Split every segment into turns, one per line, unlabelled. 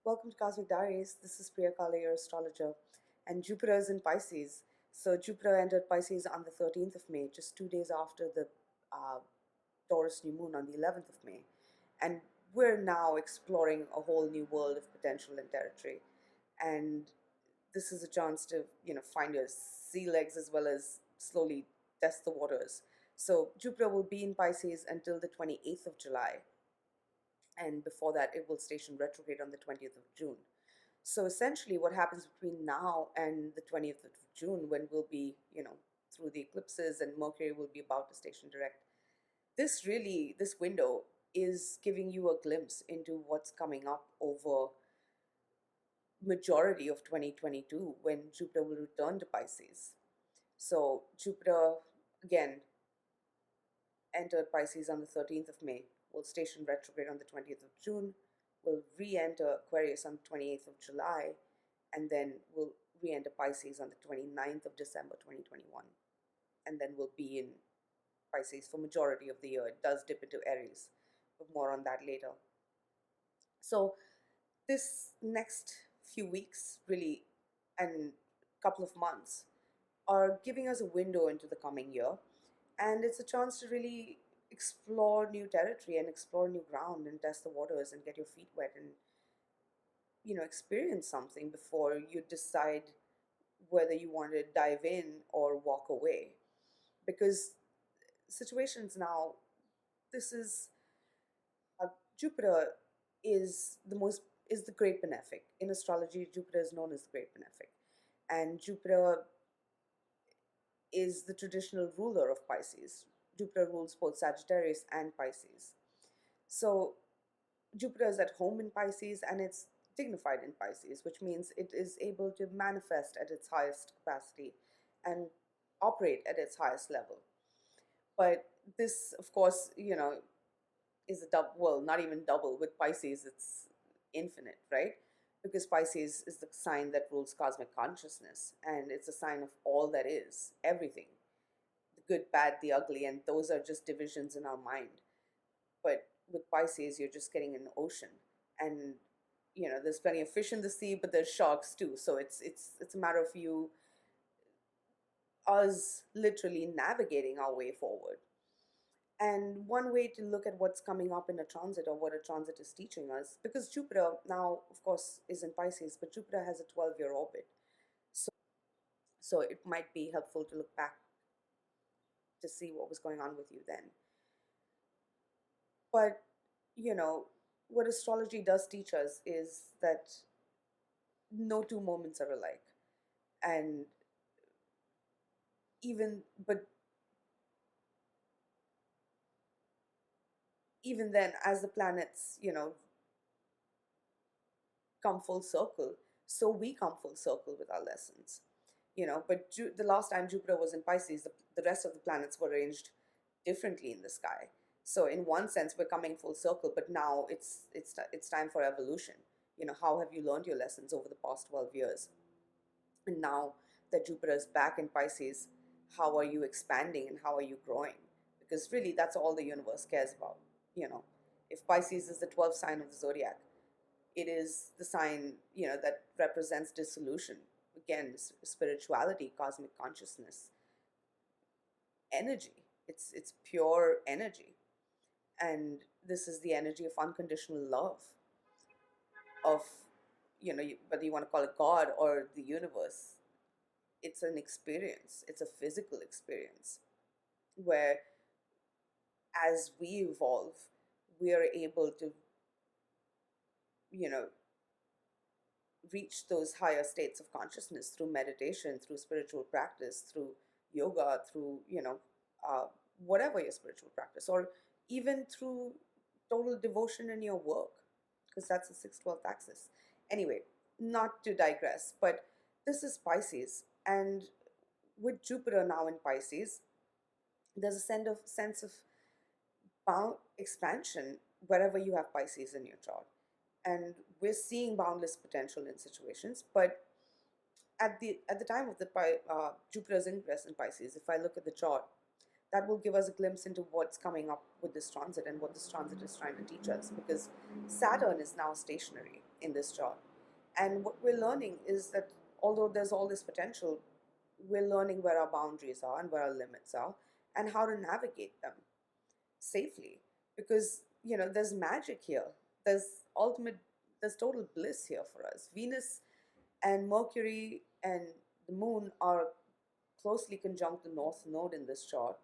Welcome to Cosmic Diaries. This is Priya Kala, your astrologer, and Jupiter is in Pisces. So Jupiter entered Pisces on the 13th of May, just 2 days after the uh, Taurus new moon on the 11th of May. And we're now exploring a whole new world of potential and territory. And this is a chance to, find your sea legs as well as slowly test the waters. So Jupiter will be in Pisces until the 28th of July, and before that it will station retrograde on the 20th of June. So essentially what happens between now and the 20th of June, when we'll be, through the eclipses and Mercury will be about to station direct, this window is giving you a glimpse into what's coming up over majority of 2022 when Jupiter will return to Pisces. So Jupiter again entered Pisces on the 13th of May, will station retrograde on the 20th of June, will re-enter Aquarius on the 28th of July, and then will re-enter Pisces on the 29th of December 2021. And then will be in Pisces for majority of the year. It does dip into Aries, but more on that later. So this next few weeks, really, and couple of months, are giving us a window into the coming year, and it's a chance to really explore new territory and explore new ground and test the waters and get your feet wet and experience something before you decide whether you want to dive in or walk away. Because situations now, this is uh, Jupiter is the great benefic. In astrology, Jupiter is known as the great benefic, and Jupiter is the traditional ruler of Pisces. Jupiter rules both Sagittarius and Pisces. So Jupiter is at home in Pisces and it's dignified in Pisces, which means it is able to manifest at its highest capacity and operate at its highest level. But this, of course, is a double, well, not even double. With Pisces, it's infinite, right? Because Pisces is the sign that rules cosmic consciousness, and it's a sign of all that is, everything, the good, bad, the ugly, and those are just divisions in our mind. But with Pisces, you're just getting an ocean, and there's plenty of fish in the sea, but there's sharks too. So it's a matter of us literally navigating our way forward. And one way to look at what's coming up in a transit, or what a transit is teaching us, because Jupiter now, of course, is in Pisces, but Jupiter has a 12-year orbit. So it might be helpful to look back to see what was going on with you then. But, what astrology does teach us is that no two moments are alike. And but even then, as the planets, come full circle, so we come full circle with our lessons. But the last time Jupiter was in Pisces, the rest of the planets were arranged differently in the sky. So in one sense, we're coming full circle, but now it's time for evolution. How have you learned your lessons over the past 12 years? And now that Jupiter is back in Pisces, how are you expanding and how are you growing? Because really, that's all the universe cares about. If Pisces is the 12th sign of the zodiac, it is the sign, that represents dissolution. Again, spirituality, cosmic consciousness, energy. It's pure energy. And this is the energy of unconditional love, of, whether you want to call it God or the universe. It's an experience. It's a physical experience where, as we evolve, we are able to, reach those higher states of consciousness through meditation, through spiritual practice, through yoga, through, whatever your spiritual practice, or even through total devotion in your work, because that's the 6/12 axis. Anyway, not to digress, but this is Pisces. And with Jupiter now in Pisces, there's a sense of expansion wherever you have Pisces in your chart. And we're seeing boundless potential in situations. But at the time of the Jupiter's ingress in Pisces, if I look at the chart, that will give us a glimpse into what's coming up with this transit and what this transit is trying to teach us, because Saturn is now stationary in this chart. And what we're learning is that although there's all this potential, we're learning where our boundaries are and where our limits are and how to navigate them safely. Because, there's magic here. There's ultimate, there's total bliss here for us. Venus and Mercury and the moon are closely conjunct the north node in this chart.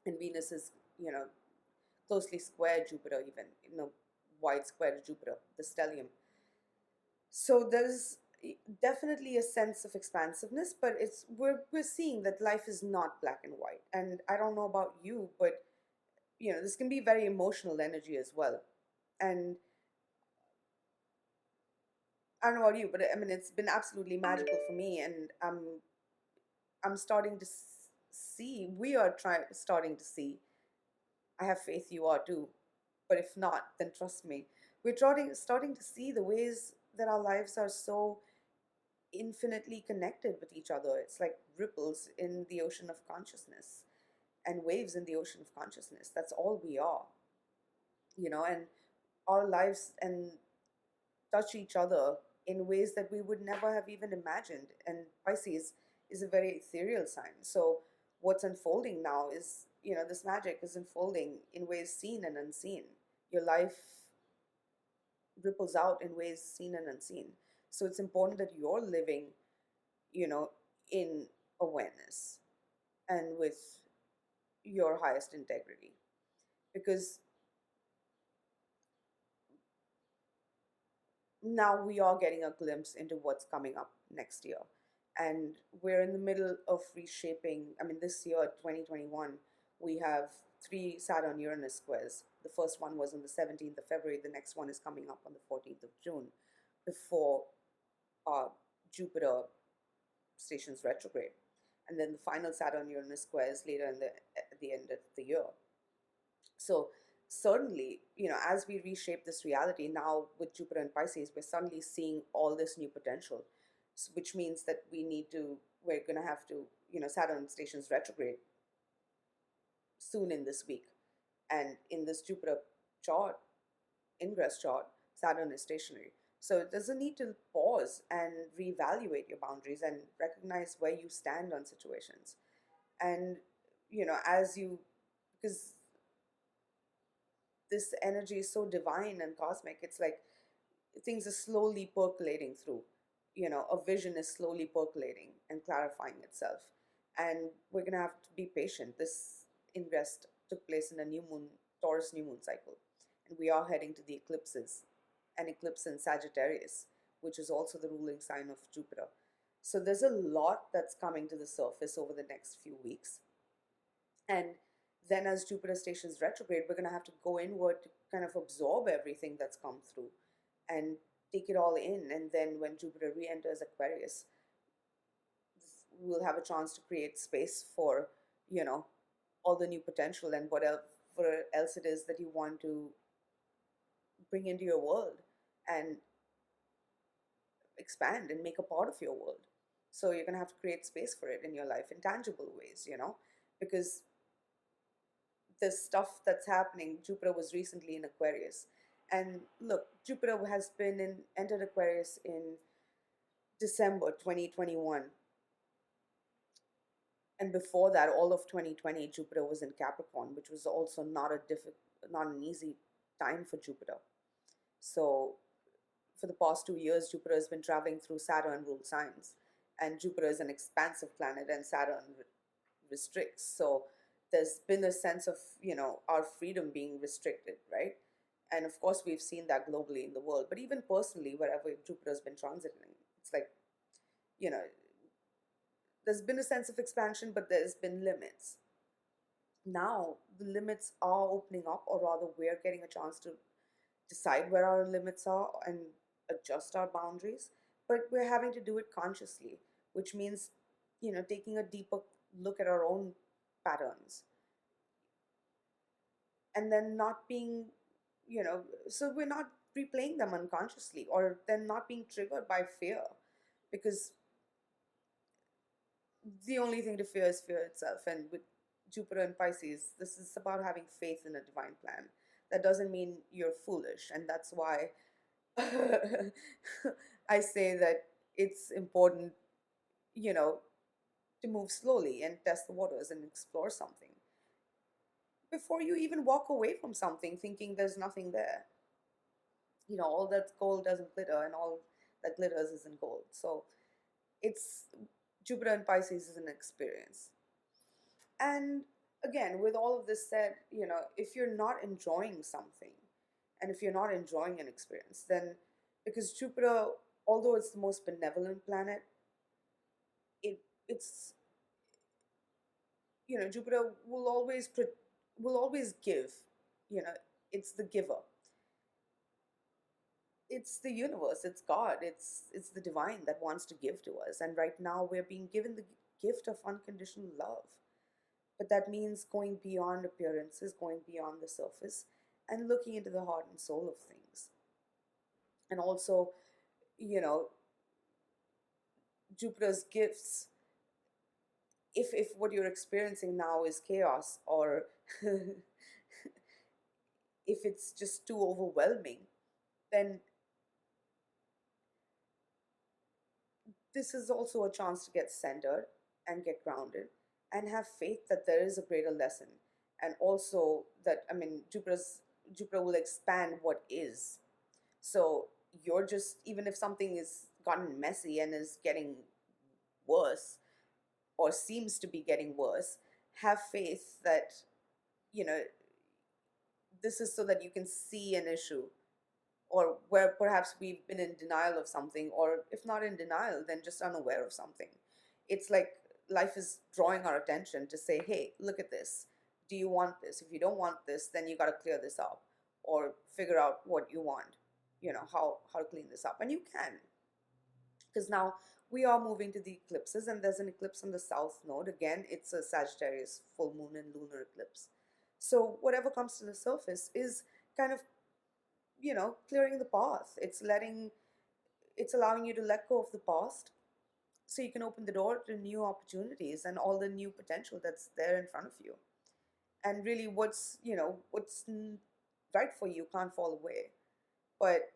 And Venus is, you know, closely square Jupiter, even, wide square to Jupiter, the stellium. So there's definitely a sense of expansiveness, but we're seeing that life is not black and white. And I don't know about you, but this can be very emotional energy as well. And I don't know about you, but I mean, it's been absolutely magical for me, and I'm starting to see. We are starting to see. I have faith you are too, but if not, then trust me. We're starting to see the ways that our lives are so infinitely connected with each other. It's like ripples in the ocean of consciousness and waves in the ocean of consciousness. That's all we are, and our lives and touch each other in ways that we would never have even imagined. And Pisces is a very ethereal sign. So what's unfolding now is, this magic is unfolding in ways seen and unseen. Your life ripples out in ways seen and unseen. So it's important that you're living, in awareness and with your highest integrity. Because now we are getting a glimpse into what's coming up next year. And we're in the middle of reshaping. I mean, this year, 2021, we have three Saturn Uranus squares. The first one was on the 17th of February. The next one is coming up on the 14th of June before Jupiter stations retrograde. And then the final Saturn Uranus square is later at the end of the year. So certainly, as we reshape this reality now with Jupiter and Pisces, we're suddenly seeing all this new potential, which means that we're going to have to, Saturn stations retrograde soon in this week. And in this Jupiter chart, ingress chart, Saturn is stationary. So there's a need to pause and reevaluate your boundaries and recognize where you stand on situations. And, because this energy is so divine and cosmic, it's like things are slowly percolating through. A vision is slowly percolating and clarifying itself. And we're going to have to be patient. This ingress took place in a Taurus new moon cycle. And we are heading to the eclipses, an eclipse in Sagittarius, which is also the ruling sign of Jupiter. So there's a lot that's coming to the surface over the next few weeks. And then as Jupiter stations retrograde, we're going to have to go inward to kind of absorb everything that's come through and take it all in. And then when Jupiter re-enters Aquarius, we'll have a chance to create space for, all the new potential and whatever else it is that you want to bring into your world and expand and make a part of your world. So you're going to have to create space for it in your life in tangible ways, because the stuff that's happening, Jupiter was recently in Aquarius. And look, Jupiter has entered Aquarius in December 2021. And before that, all of 2020, Jupiter was in Capricorn, which was also not an easy time for Jupiter. So for the past 2 years, Jupiter has been traveling through Saturn ruled signs. And Jupiter is an expansive planet and Saturn restricts. So there's been a sense of, our freedom being restricted, right? And of course, we've seen that globally in the world. But even personally, wherever Jupiter's been transiting, it's like, there's been a sense of expansion, but there's been limits. Now, the limits are opening up, or rather, we're getting a chance to decide where our limits are and adjust our boundaries. But we're having to do it consciously, which means, taking a deeper look at our own patterns. And then not being, so we're not replaying them unconsciously, or then not being triggered by fear, because the only thing to fear is fear itself. And with Jupiter and Pisces, this is about having faith in a divine plan. That doesn't mean you're foolish, and that's why I say that it's important, you know, to move slowly and test the waters and explore something before you even walk away from something thinking there's nothing there. All that gold doesn't glitter, and all that glitters isn't gold. So it's Jupiter and Pisces is an experience. And again, with all of this said, if you're not enjoying something, and if you're not enjoying an experience, then because Jupiter, although it's the most benevolent planet, it's Jupiter will always give. You know, it's the giver. It's the universe. It's God. It's the divine that wants to give to us. And right now, we're being given the gift of unconditional love. But that means going beyond appearances, going beyond the surface, and looking into the heart and soul of things. And also, you know, Jupiter's gifts, if what you're experiencing now is chaos, or if it's just too overwhelming, then this is also a chance to get centered and get grounded and have faith that there is a greater lesson. And also that, I mean, Jupiter will expand what is. So you're just, even if something is gotten messy and is getting worse, or seems to be getting worse, have faith that, you know, this is so that you can see an issue, or where perhaps we've been in denial of something, or if not in denial, then just unaware of something. It's like life is drawing our attention to say, hey, look at this. Do you want this? If you don't want this, then you got to clear this up, or figure out what you want, how to clean this up. And you can, because now we are moving to the eclipses, and there's an eclipse on the south node. Again, it's a Sagittarius full moon and lunar eclipse. So whatever comes to the surface is kind of, clearing the path. It's allowing you to let go of the past, so you can open the door to new opportunities and all the new potential that's there in front of you. And really, what's right for you can't fall away. But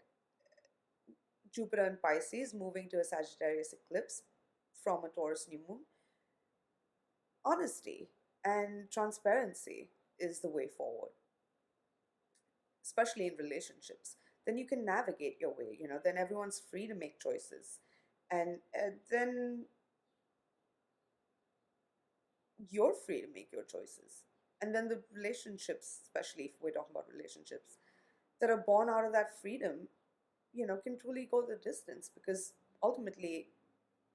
Jupiter and Pisces moving to a Sagittarius eclipse from a Taurus new moon, honesty and transparency is the way forward, especially in relationships. Then you can navigate your way, then everyone's free to make choices. And then you're free to make your choices. And then the relationships, especially if we're talking about relationships, that are born out of that freedom, can truly go the distance. Because ultimately,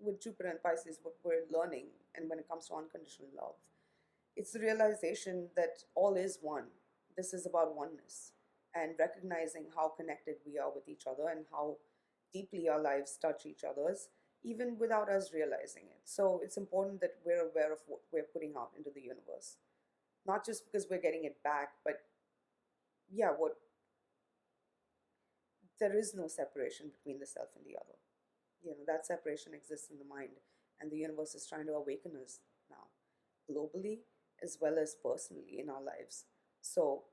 with Jupiter and Pisces, what we're learning, and when it comes to unconditional love, it's the realization that all is one. This is about oneness, and recognizing how connected we are with each other and how deeply our lives touch each other's, even without us realizing it. So it's important that we're aware of what we're putting out into the universe, not just because we're getting it back, but yeah, what there is no separation between the self and the other. That separation exists in the mind, and the universe is trying to awaken us now, globally as well as personally in our lives. So,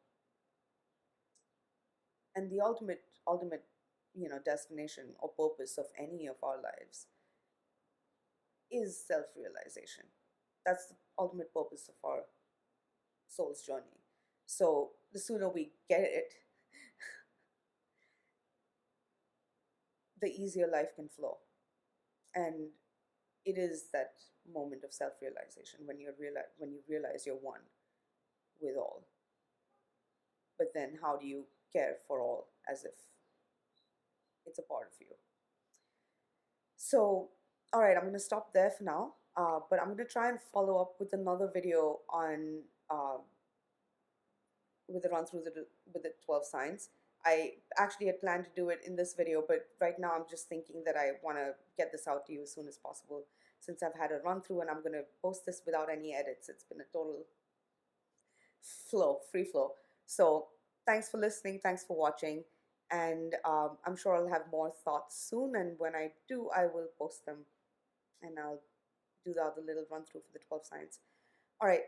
and the ultimate destination or purpose of any of our lives is self-realization. That's the ultimate purpose of our soul's journey. So the sooner we get it, the easier life can flow. And it is that moment of self-realization when you realize you're one with all. But then how do you care for all as if it's a part of you? So, all right, I'm going to stop there for now. But I'm going to try and follow up with another video on with the run through with the 12 signs. I actually had planned to do it in this video, but right now I'm just thinking that I want to get this out to you as soon as possible, since I've had a run through, and I'm going to post this without any edits. It's been a total free flow. So thanks for listening. Thanks for watching. And I'm sure I'll have more thoughts soon. And when I do, I will post them, and I'll do the other little run through for the 12 signs. All right.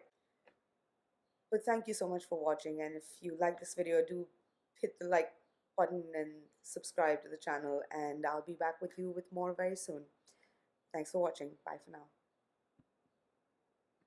But thank you so much for watching, and if you like this video, do hit the like button and subscribe to the channel, and I'll be back with you with more very soon. Thanks for watching. Bye for now.